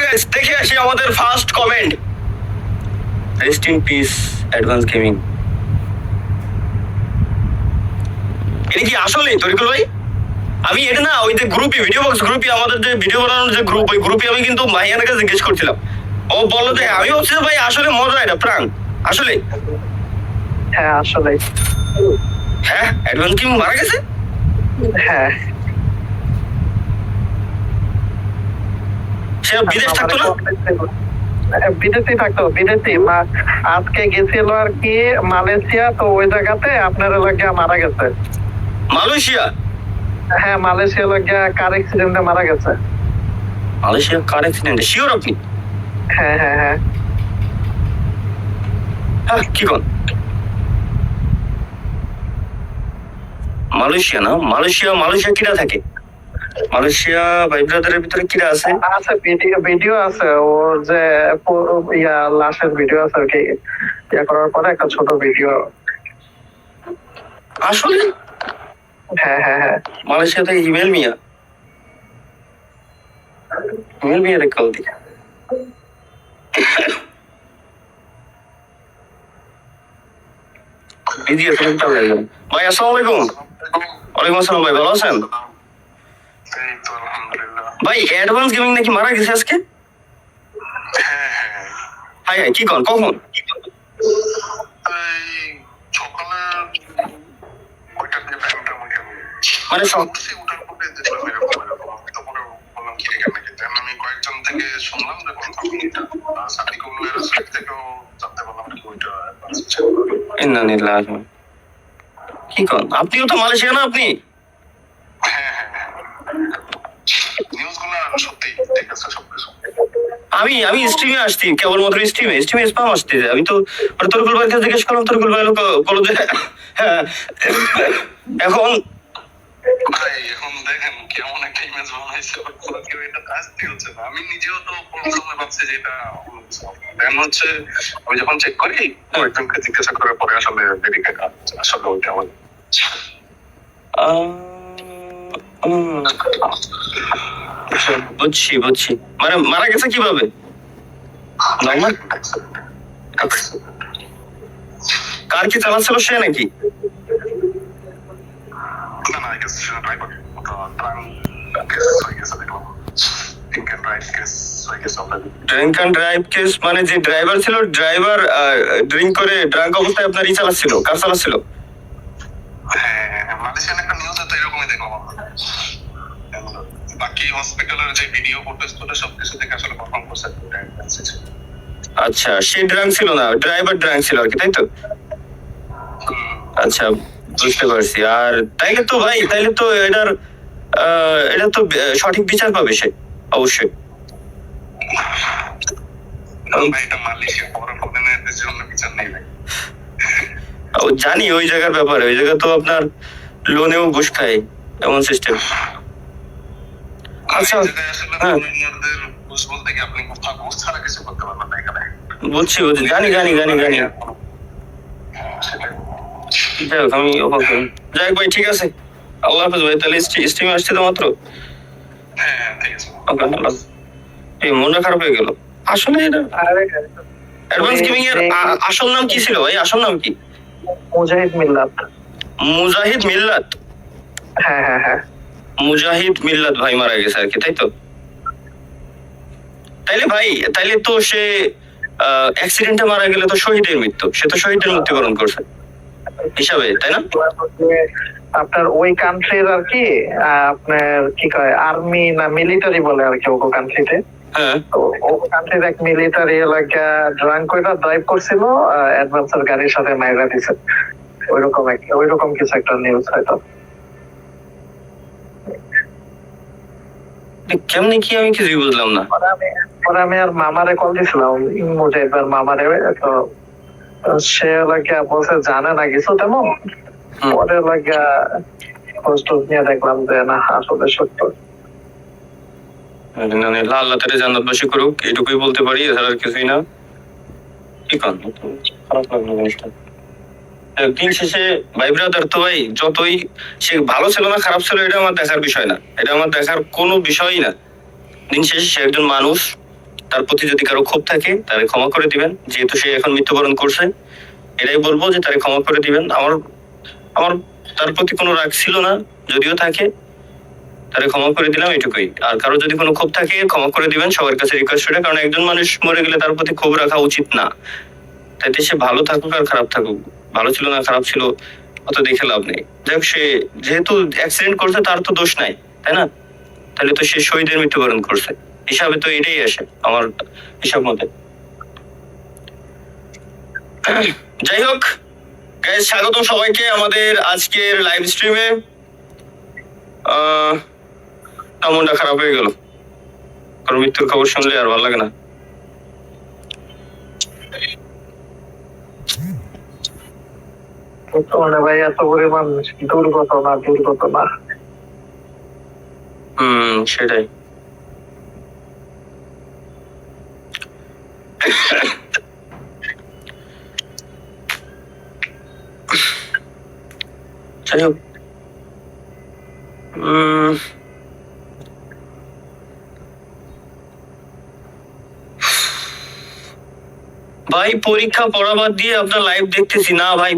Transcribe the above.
Guys দেখে আসি আমাদের first comment. Rest in peace advance gaming. এটা কি আসলে তরিকুল ভাই? আমি এটা না ওই যে গ্রুপে ভিডিও বক্স গ্রুপে আমাদের যে ভিডিও বানানোর যে গ্রুপ, ওই গ্রুপে আমি কিন্তু মাহিয়ানের কাছে জিজ্ঞেস করছিলাম। ও বললো যে আমি ভাবছি যে ভাই আসলে মজা, এটা প্রাঙ্ক আসলে। হ্যাঁ আসলে হ্যাঁ অ্যাডভান্স গেমিং মারা গেছে। হ্যাঁ সে বিদেশ থাকতো না? বিদেশি থাকতো, বিদেশি আজকে গেছিল আর কি মালয়েশিয়া, তো ওই জায়গাতে আপনার লাগিয়া মারা গেছে। মালয়েশিয়া? হ্যাঁ মালয়েশিয়া লাগিয়া কার অ্যাক্সিডেন্টে মারা গেছে। মালয়েশিয়া কার অ্যাক্সিডেন্টে? শিওর আপনি? হ্যাঁ হ্যাঁ হ্যাঁ হ্যাঁ কি কোন? মালয়েশিয়া না, মালয়েশিয়া মালয়েশিয়া কিরা থাকে? মালয়েশিয়া ভাই ব্রাদারের ভিতরে কিরা আছে? আছে ভিডিও, ভিডিও আছে ওর যে লাশের ভিডিও আছে আর কি, ইয়া করার পরে একটা ছোট ভিডিও। আসলে হ্যাঁ হ্যাঁ হ্যাঁ মালয়েশিয়া থেকে ইমেল মিয়া, ইমেল মিয়া রে কল দি। বিজি আছেন তো লাগবে। ভাই আসসালামু আলাইকুম। ওয়ালাইকুম আসসালাম ভাই, ভালো আছেন? ভাই অ্যাডভান্স গেমিং নাকি মারা গেছে আজকে? হাই হাই কি কোন, কখন? মানে সব আমি কয়েকজন থেকে শুনলাম যে সার্টিকুলার সাইট থেকেও জানতে পারলাম যে ওইটা ইন্নালিল্লাহি। কি কোন, আপনিও তো মালয়েশিয়া না আপনি? নিউজগুলো সত্যি ঠিক আছে সবকিছু। আমি স্ট্রিমে আসছি, কেবলমাত্র স্ট্রিমে স্পাম আসছে। আমি তো তরকুল ভাইয়ের কাছে জিজ্ঞেস করলাম, তরকুল ভাই বলো যে হ্যাঁ এখন ভাই এখন দেখেন কেমন একটা ইমেজ বানাইছে, কেউ এটা আসতে হচ্ছে না। আমি নিজেও তো প্রথমে ভাবছি যে এটা দেন হচ্ছে, আমি যখন চেক করি কয়েকজনকে জিজ্ঞাসা করার পরে আসলে ভেরিফাই আসলে ওইটা আমার বুঝছি বুঝছি। মানে মারা গেছে কিভাবে? নরমাল কার কি চালাচ্ছিল সে নাকি? না না, I guess driver drink and drive case মানে যে ড্রাইভার ছিল, ড্রাইভার ড্রিঙ্ক করে ড্রাঙ্ক অবস্থায় আপনারই চালাচ্ছিল, কার চালাচ্ছিল? হ্যাঁ মালয়েশিয়ান একটা নিউজে তো এরকমই দেখলাম আমরা। বাকি হসপিটালের যে ভিডিও ফুটেজ তোটা সবকিছু থেকে আসলে কনফার্ম করছে। আচ্ছা সে ড্রাঙ্ক ছিল না, ড্রাইভার ড্রাঙ্ক ছিল আর কি, তাই তো? আচ্ছা বুঝতে পারছি। আর তাইলে তো ভাই, তাইলে তো এটার এটা তো সঠিক বিচার পাবে সে অবশ্যই। এটা মালয়েশিয়া বড় প্রবলেমের জন্য বিচার নেই ভাই। জানি ওই জায়গার ব্যাপারে, ওই জায়গা তো আপনার লোনেও ঘুষ খায় এমন সিস্টেম। আচ্ছা হ্যাঁ বুঝ বলতে কি আপনি ঘুষ ছাড়া কিছু করতে পারবেন না এখানে। বুঝছি বুঝছি, জানি জানি জানি জানি। যাই হোক আমি যাই হোক ভাই, ঠিক আছে, আল্লাহ হাফেজ ভাই। তাহলে স্ট্রিমে আসছে তো মাত্র। হ্যাঁ ঠিক আছে। ওকে আল্লাহ। এই মনটা খারাপ হয়ে গেল আসলে। এটা অ্যাডভান্স গেমিং এর আসল নাম কি ছিল ভাই? আসল নাম কি? মুজাহিদ মিল্লাত। মুজাহিদ মিল্লাত? হ্যাঁ হ্যাঁ হ্যাঁ মুজাহিদ মিল্লাত ভাই মারা গেছে আর কি, তাই তো? তাইলে ভাই, তাইলে তো সে অ্যাক্সিডেন্টে মারা গেলে তো শহীদের মৃত্যু, সে তো শহীদের মৃত্যুবরণ করছে হিসাবে, তাই না? আপনার ওই কান্ট্রির আর কি আপনার কি কয় আর্মি না মিলিটারি বলে আর কি ওই কান্ট্রিতে। হ্যাঁ ওই কান্ট্রির এক মিলিটারি এলাকা ড্রাঙ্ক করে ড্রাইভ করছিল, অ্যাডভেঞ্চার গাড়ির সাথে মাইরা দিছে। ওইরকম কিছু একটা নিউজ হয়তো। কেমনি কি আমি কিছুই বুঝলাম না। পরে আমি আর মামারে কল দিছিলাম, মুজাহিদের মামারে, তো সে লাগিয়া বলছে জানে না কিছু তেমন। পরে লাগিয়া খোঁজ টোজ নিয়ে দেখলাম যে না আসলে সত্য। আল্লাহ তারে জান্নাতবাসী করুক, এটুকুই বলতে পারি, এছাড়া আর কিছুই না। কি কারণ খারাপ লাগলো জিনিসটা। দিন শেষে ভাই ব্রাদার তো ভাই, যতই সে ভালো ছিল না খারাপ ছিল, এটা আমার দেখার বিষয় না, এটা আমার দেখার কোনো বিষয়ই না। দিন শেষে সে একজন মানুষ, তার প্রতি যদি কারো ক্ষোভ থাকে তারে ক্ষমা করে দিবেন, যেহেতু সে এখন মৃত্যুবরণ করছে। এটাই বলবো যে তারে ক্ষমা করে দিবেন। আমার আমার তার প্রতি কোনো রাগ ছিল না, যদিও থাকে তারে ক্ষমা করে দিলাম, এটুকুই। আর কারো যদি কোনো ক্ষোভ থাকে ক্ষমা করে দিবেন, সবার কাছে রিকোয়েস্ট করে, কারণ একজন মানুষ মরে গেলে তার প্রতি ক্ষোভ রাখা উচিত না। তাইতে সে ভালো থাকুক আর খারাপ থাকুক, ভালো ছিল না খারাপ ছিল অত দেখে লাভ নেই। যাই হোক, সে যেহেতু অ্যাক্সিডেন্ট করছে তার তো দোষ নাই, তাই না? তাহলে তো সে শহীদের মৃত্যুবরণ করছে, হিসাবে তো এটাই আসে আমার হিসাব মতে। যাই হোক গাইস, স্বাগত সবাইকে আমাদের আজকের লাইভ স্ট্রিমে। মনটা খারাপ হয়ে গেল, কারণ মৃত্যুর খবর শুনলে আর ভালো লাগে না। বর্তমানে ভাই এত পরিমাণ দুর্ঘটনা সেটাই। যাই হোক, ভাই পরীক্ষা পড়া বাদ দিয়ে আপনার লাইভ দেখতেছি না ভাই।